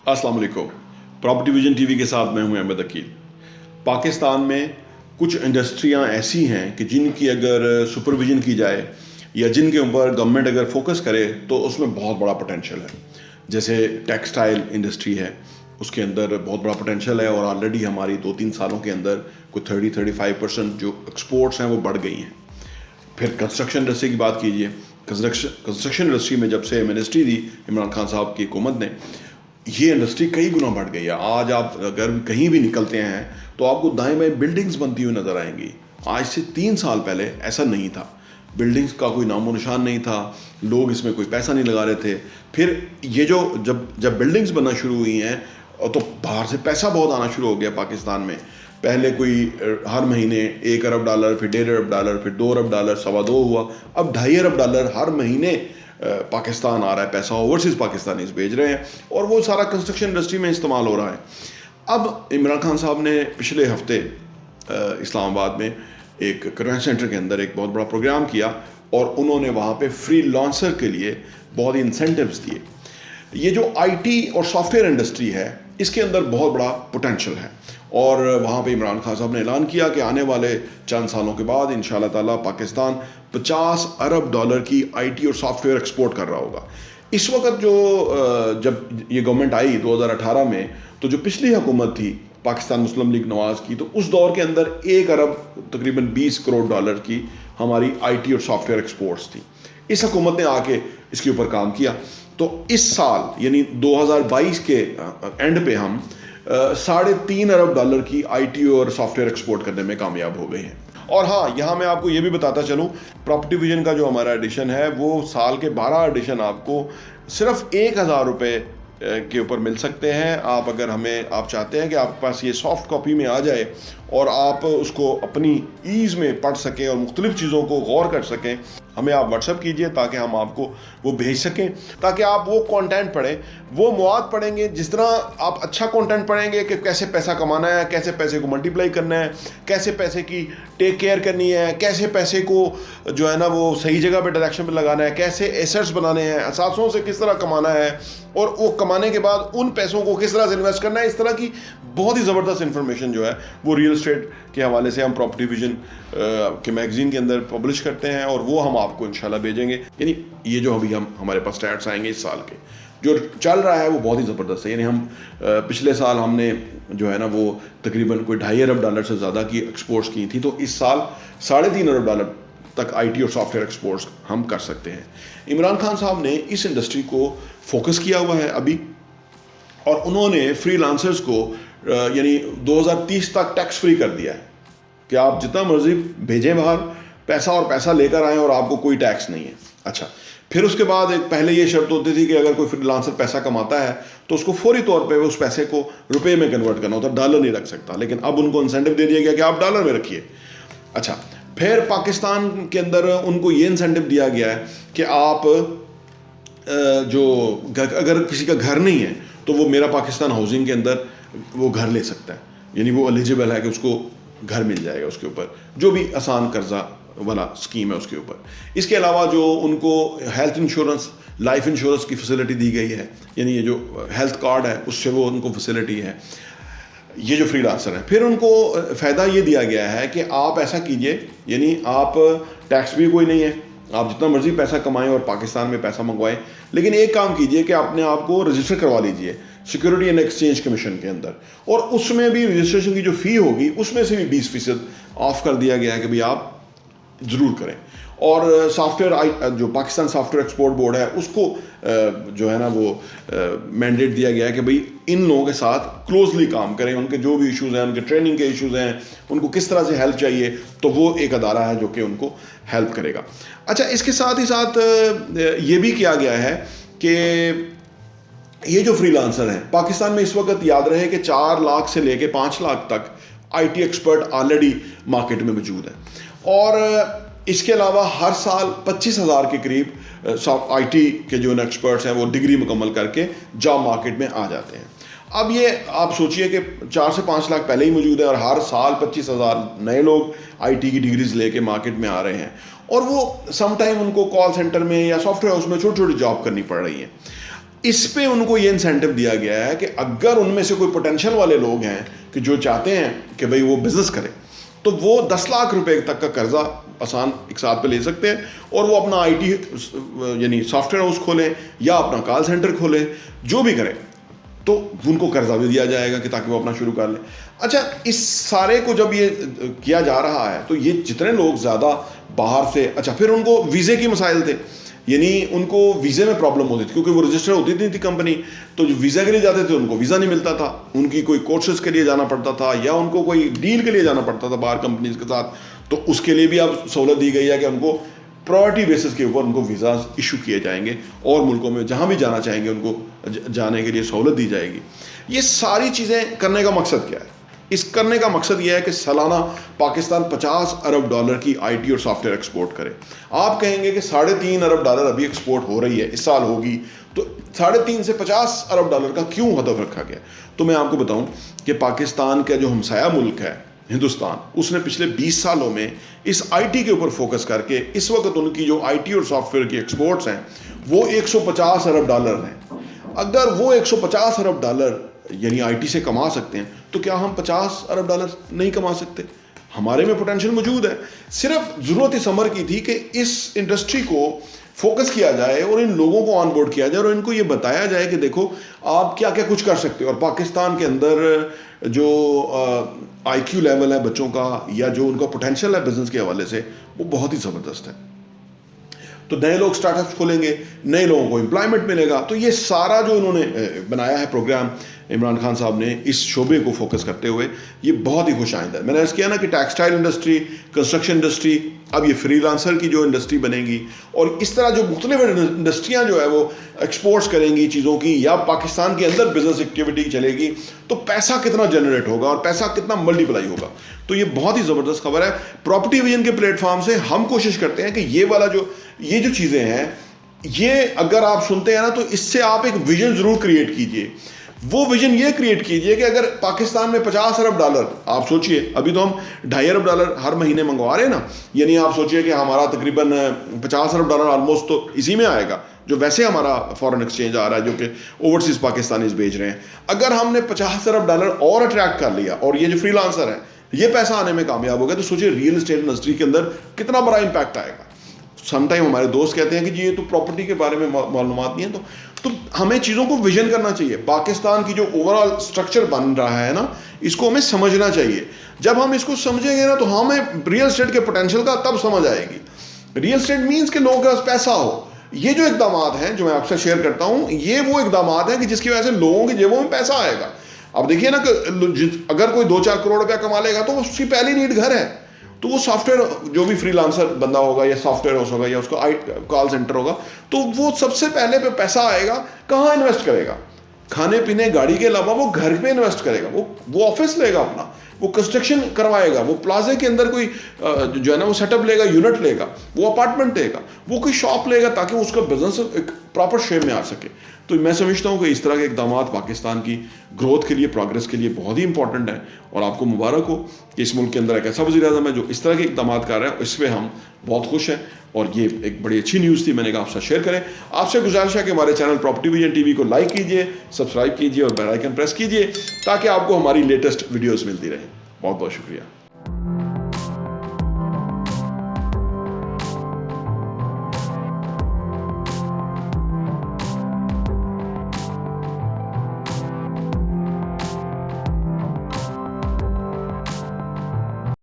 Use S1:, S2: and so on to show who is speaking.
S1: अस्सलाम वालेकुम। Property vision TV के साथ मैं हूं अहमद अकील। पाकिस्तान में कुछ इंडस्ट्रियां ऐसी हैं कि जिनकी अगर सुपरविजन की जाए या जिनके ऊपर गवर्नमेंट अगर फोकस करे तो उसमें बहुत बड़ा पोटेंशियल है। जैसे टेक्सटाइल इंडस्ट्री है, उसके अंदर बहुत बड़ा पोटेंशियल है और ऑलरेडी हमारी 2-3 सालों के अंदर कोई 30-35% जो एक्सपोर्ट्स हैं वो बढ़ गई हैं। फिर कंस्ट्रक्शन इंडस्ट्री की बात कीजिए। कंस्ट्रक्शन इंडस्ट्री में जब से मिनिस्ट्री दी इमरान खान साहब की हुकूमत ने, ये इंडस्ट्री कई गुना बढ़ गई है। आज आप अगर कहीं भी निकलते हैं तो आपको दाएं बाएं बिल्डिंग्स बनती हुई नज़र आएंगी। आज से 3 साल पहले ऐसा नहीं था, बिल्डिंग्स का कोई नामो निशान नहीं था, लोग इसमें कोई पैसा नहीं लगा रहे थे। फिर ये जो जब बिल्डिंग्स बनना शुरू हुई हैं तो बाहर से पैसा बहुत आना शुरू हो गया पाकिस्तान में। पहले कोई हर महीने $1 अरब, फिर $1.5 अरब, फिर $2 अरब, $2.25 हुआ, अब $2.5 अरब हर महीने पाकिस्तान आ रहा है पैसा, ओवरसीज़ पाकिस्तानीज भेज रहे हैं और वो सारा कंस्ट्रक्शन इंडस्ट्री में इस्तेमाल हो रहा है। अब इमरान खान साहब ने पिछले हफ्ते इस्लामाबाद में एक कन्वेंशन सेंटर के अंदर एक बहुत बड़ा प्रोग्राम किया और उन्होंने वहाँ पे फ्री लॉन्सर के लिए बहुत इंसेंटिव्स दिए। ये जो आईटी और सॉफ्टवेयर इंडस्ट्री है इसके अंदर बहुत बड़ा पोटेंशियल है और वहाँ पे इमरान खान साहब ने ऐलान किया कि आने वाले चंद सालों के बाद इंशाल्लाह ताला पाकिस्तान $50 अरब की आईटी और सॉफ्टवेयर एक्सपोर्ट कर रहा होगा। इस वक्त जब ये गवर्नमेंट आई 2018 में, तो जो पिछली हुकूमत थी पाकिस्तान मुस्लिम लीग नवाज की, तो उस दौर के अंदर $1 अरब तकरीबन $20 करोड़ की हमारी आईटी और सॉफ्टवेयर एक्सपोर्ट्स थी। इस हुकूमत ने आके इसके ऊपर काम किया तो इस साल यानी 2022 के एंड पे हम $3.5 अरब की आईटी और सॉफ्टवेयर एक्सपोर्ट करने में कामयाब हो गए हैं। और हाँ, यहाँ मैं आपको ये भी बताता चलूँ, प्रॉपर्टी विजन का जो हमारा एडिशन है वो साल के 12 एडिशन आपको सिर्फ $1000 के ऊपर मिल सकते हैं। आप अगर आप चाहते हैं कि आपके पास ये सॉफ्ट कॉपी में आ जाए और आप उसको अपनी ईज़ में पढ़ सकें और मुख्तलिफ चीज़ों को गौर कर सकें, हमें आप व्हाट्सएप कीजिए ताकि हम आपको वो भेज सकें, ताकि आप वो कंटेंट पढ़ें, वो मवाद पढ़ेंगे। जिस तरह आप अच्छा कंटेंट पढ़ेंगे कि कैसे पैसा कमाना है, कैसे पैसे को मल्टीप्लाई करना है, कैसे पैसे की टेक केयर करनी है, कैसे पैसे को जो है ना वो सही जगह पे डायरेक्शन पे लगाना है, कैसे एसेट्स बनाने हैं, असासों से किस तरह कमाना है और वो कमाने के बाद उन पैसों को किस तरह से इन्वेस्ट करना है, इस तरह की बहुत ही ज़बरदस्त इन्फॉर्मेशन जो है वो रियल एस्टेट के हवाले से हम प्रॉपर्टी विजन के मैगज़ीन के अंदर पब्लिश करते हैं और वो हम आपको इंशाल्लाह भेजेंगे। यानी ये जो अभी हमारे पास स्टैट्स आएंगे इस साल के जो चल रहा है वो बहुत ही ज़बरदस्त है। यानी हम पिछले साल हमने जो है ना वो तकरीबन कोई $2.5 अरब से ज़्यादा की एक्सपोर्ट्स की थी, तो इस साल $3.5 अरब तक आईटी और सॉफ्टवेयर एक्सपोर्ट्स हम कर सकते हैं। इमरान खान साहब ने इस इंडस्ट्री को फोकस किया हुआ है अभी और उन्होंने फ्रीलांसर्स को यानी 2030 तक टैक्स फ्री कर दिया है कि आप जितना मर्जी भेजें बाहर पैसा लेकर आएँ और आपको कोई टैक्स नहीं है। अच्छा, फिर उसके बाद पहले ये शर्त होती थी कि अगर कोई फ्रीलांसर पैसा कमाता है तो उसको फौरी तौर पे उस पैसे को रुपए में कन्वर्ट करना होता है, डॉलर नहीं रख सकता, लेकिन अब उनको इंसेंटिव दे दिया गया कि आप डॉलर में रखिए। अच्छा, फिर पाकिस्तान के अंदर उनको ये इंसेंटिव दिया गया है कि आप अगर किसी का घर नहीं है तो वो मेरा पाकिस्तान हाउसिंग के अंदर वो घर ले सकता है, यानी वो एलिजिबल है कि उसको घर मिल जाएगा उसके ऊपर, जो भी आसान कर्जा वाला स्कीम है उसके ऊपर। इसके अलावा जो उनको हेल्थ इंश्योरेंस, लाइफ इंश्योरेंस की फैसिलिटी दी गई है, यानी ये जो हेल्थ कार्ड है उससे वो उनको फैसिलिटी है, ये जो फ्रीलांसर हैं। फिर उनको फ़ायदा ये दिया गया है कि आप ऐसा कीजिए, यानी आप टैक्स भी कोई नहीं है, आप जितना मर्जी पैसा कमाएं और पाकिस्तान में पैसा मंगवाएं, लेकिन एक काम कीजिए कि अपने आप को रजिस्टर करवा लीजिए सिक्योरिटी एंड एक्सचेंज कमीशन के अंदर, और उसमें भी रजिस्ट्रेशन की जो फ़ी होगी उसमें से भी 20% ऑफ कर दिया गया है कि भाई आप ज़रूर करें। और सॉफ्टवेयर जो पाकिस्तान सॉफ्टवेयर एक्सपोर्ट बोर्ड है उसको जो है ना वो मैंडेट दिया गया है कि भाई इन लोगों के साथ क्लोजली काम करें, उनके जो भी इश्यूज़ हैं, उनके ट्रेनिंग के इश्यूज़ हैं, उनको किस तरह से हेल्प चाहिए, तो वो एक अदारा है जो कि उनको हेल्प करेगा। अच्छा, इसके साथ ही साथ ये भी किया गया है कि ये जो फ्रीलांसर हैं पाकिस्तान में इस वक्त, याद रहे कि 4 लाख से लेके 5 लाख तक आईटी एक्सपर्ट ऑलरेडी मार्केट में मौजूद हैं और इसके अलावा हर साल 25,000 के करीब आईटी के जो एक्सपर्ट्स हैं वो डिग्री मुकम्मल करके जॉब मार्केट में आ जाते हैं। अब ये आप सोचिए कि 4 से 5 लाख पहले ही मौजूद है और हर साल 25,000 नए लोग आईटी की डिग्रीज लेके मार्केट में आ रहे हैं और वो समटाइम उनको कॉल सेंटर में या सॉफ्टवेयर हाउस में छोटी छोटी जॉब करनी पड़ रही है। اس پہ ان کو یہ انسینٹو دیا گیا ہے کہ اگر ان میں سے کوئی پوٹینشیل والے لوگ ہیں کہ جو چاہتے ہیں کہ بھئی وہ بزنس کرے تو وہ 10 لاکھ روپے تک کا قرضہ آسان ایک ساتھ پہ لے سکتے ہیں اور وہ اپنا IT یعنی سافٹ ویئر ہاؤس کھولیں یا اپنا کال سینٹر کھولیں, جو بھی کریں تو ان کو قرضہ بھی دیا جائے گا کہ تاکہ وہ اپنا شروع کر لیں. اچھا, اس سارے کو جب یہ کیا جا رہا ہے تو یہ جتنے لوگ زیادہ باہر سے, اچھا پھر ان کو ویزے کی مسائل تھے, یعنی ان کو ویزے میں پرابلم ہوتی تھی کیونکہ وہ رجسٹر ہوتی نہیں تھی کمپنی, تو جو ویزا کے لیے جاتے تھے ان کو ویزا نہیں ملتا تھا, ان کی کوئی کورسز کے لیے جانا پڑتا تھا یا ان کو کوئی ڈیل کے لیے جانا پڑتا تھا باہر کمپنیز کے ساتھ, تو اس کے لیے بھی اب سہولت دی گئی ہے کہ ان کو پرائرٹی بیسس کے اوپر ان کو ویزاز ایشو کیے جائیں گے اور ملکوں میں جہاں بھی جانا چاہیں گے ان کو جانے کے لیے سہولت دی جائے گی. یہ ساری چیزیں کرنے کا مقصد کیا ہے؟ اس کرنے کا مقصد یہ ہے کہ سالانہ پاکستان $50 ارب کی IT اور سافٹ ویئر ایکسپورٹ کرے. آپ کہیں گے کہ $3.5 ارب ابھی ایکسپورٹ ہو رہی ہے, اس سال ہوگی, تو 3.5 سے $50 ارب کا کیوں ہدف رکھا گیا؟ تو میں آپ کو بتاؤں کہ پاکستان کا جو ہمسایہ ملک ہے ہندوستان, اس نے پچھلے 20 سالوں میں اس IT کے اوپر فوکس کر کے اس وقت ان کی جو IT اور سافٹ ویئر کی ایکسپورٹس ہیں وہ $150 ارب ہیں. اگر وہ $150 ارب یعنی IT سے کما سکتے ہیں تو کیا ہم $50 ارب نہیں کما سکتے؟ ہمارے میں پوٹینشیل موجود ہے, صرف ضرورت اس عمر کی تھی کہ اس انڈسٹری کو فوکس کیا جائے اور ان لوگوں کو آن بورڈ کیا جائے اور ان کو یہ بتایا جائے کہ دیکھو آپ کیا کیا کچھ کر سکتے ہو. اور پاکستان کے اندر جو IQ لیول ہے بچوں کا یا جو ان کا پوٹینشیل ہے بزنس کے حوالے سے وہ بہت ہی زبردست ہے. تو نئے لوگ اسٹارٹ اپس کھولیں گے, نئے لوگوں کو امپلائمنٹ ملے گا. تو یہ سارا جو انہوں نے بنایا ہے پروگرام عمران خان صاحب نے اس شعبے کو فوکس کرتے ہوئے, یہ بہت ہی خوش آئند ہے. میں نے اس کیا نا کہ ٹیکسٹائل انڈسٹری, کنسٹرکشن انڈسٹری, اب یہ فری لانسر کی جو انڈسٹری بنے گی اور اس طرح جو مختلف انڈسٹریاں جو ہے وہ ایکسپورٹس کریں گی چیزوں کی یا پاکستان کے اندر بزنس ایکٹیویٹی چلے گی, تو پیسہ کتنا جنریٹ ہوگا اور پیسہ کتنا ملٹیپلائی ہوگا. تو یہ بہت ہی زبردست خبر ہے. پراپرٹی ویژن کے پلیٹ فارم سے ہم کوشش کرتے ہیں کہ یہ جو چیزیں ہیں یہ اگر آپ سنتے ہیں نا تو اس سے آپ ایک ویژن ضرور کریٹ کیجئے. وہ ویژن یہ کریٹ کیجئے کہ اگر پاکستان میں $50 ارب, آپ سوچئے ابھی تو ہم $2.5 ارب ہر مہینے منگوا رہے ہیں نا, یعنی آپ سوچئے کہ ہمارا تقریباً $50 ارب آلموسٹ تو اسی میں آئے گا جو ویسے ہمارا فورن ایکسچینج آ رہا ہے جو کہ اوورسیز پاکستانیز بھیج رہے ہیں. اگر ہم نے $50 ارب اور اٹریکٹ کر لیا اور یہ جو فری لانسر ہے یہ پیسہ آنے میں کامیاب ہو گیا, تو سوچئے ریئل اسٹیٹ انڈسٹری کے اندر کتنا بڑا امپیکٹ آئے گا. سم ٹائم ہمارے دوست کہتے ہیں کہ جی یہ تو پراپرٹی کے بارے میں معلومات نہیں ہیں, تو ہمیں چیزوں کو ویژن کرنا چاہیے. پاکستان کی جو اوور آل اسٹرکچر بن رہا ہے نا اس کو ہمیں سمجھنا چاہیے. جب ہم اس کو سمجھیں گے نا تو ہمیں ریئل اسٹیٹ کے پوٹینشیل کا تب سمجھ آئے گی. ریئل اسٹیٹ مینس کہ لوگوں کے پاس پیسہ ہو. یہ جو اقدامات ہیں جو میں آپ سے شیئر کرتا ہوں یہ وہ اقدامات ہیں کہ جس کی وجہ سے لوگوں کی جیبوں میں پیسہ آئے گا. اب دیکھیے نا کہ اگر کوئی 2-4 کروڑ روپیہ کما لے گا تو اس کی پہلی نیڈ گھر ہے, تو وہ سافٹ ویئر جو بھی فری لانسر بندہ ہوگا یا سافٹ ویئر ہاؤس ہوگا یا اس کا کال سینٹر ہوگا تو وہ سب سے پہلے پہ پیسہ آئے گا کہاں انویسٹ کرے گا؟ کھانے پینے گاڑی کے علاوہ وہ گھر پہ انویسٹ کرے گا. وہ آفس لے گا اپنا, وہ کنسٹرکشن کروائے گا, وہ پلازے کے اندر کوئی جو ہے نا وہ سیٹ اپ لے گا, یونٹ لے گا, وہ اپارٹمنٹ لے گا, وہ کوئی شاپ لے گا تاکہ اس کا بزنس ایک پراپر شیپ میں آ سکے. تو میں سمجھتا ہوں کہ اس طرح کے اقدامات پاکستان کی گروتھ کے لیے, پروگرس کے لیے بہت ہی امپورٹنٹ ہیں. اور آپ کو مبارک ہو کہ اس ملک کے اندر ایک ایسا وزیر اعظم ہے جو اس طرح کے اقدامات کر رہا ہے, اس پہ ہم بہت خوش ہیں. اور یہ ایک بڑی اچھی نیوز تھی, میں نے کہا آپ سے شیئر کریں. آپ سے گزارش ہے کہ ہمارے channel property vision T V کو لائک کیجئے, سبسکرائب کیجئے اور بیل آئیکن پریس کیجئے تاکہ آپ کو ہماری لیٹسٹ ویڈیوز ملتی رہیں. بہت بہت شکریہ.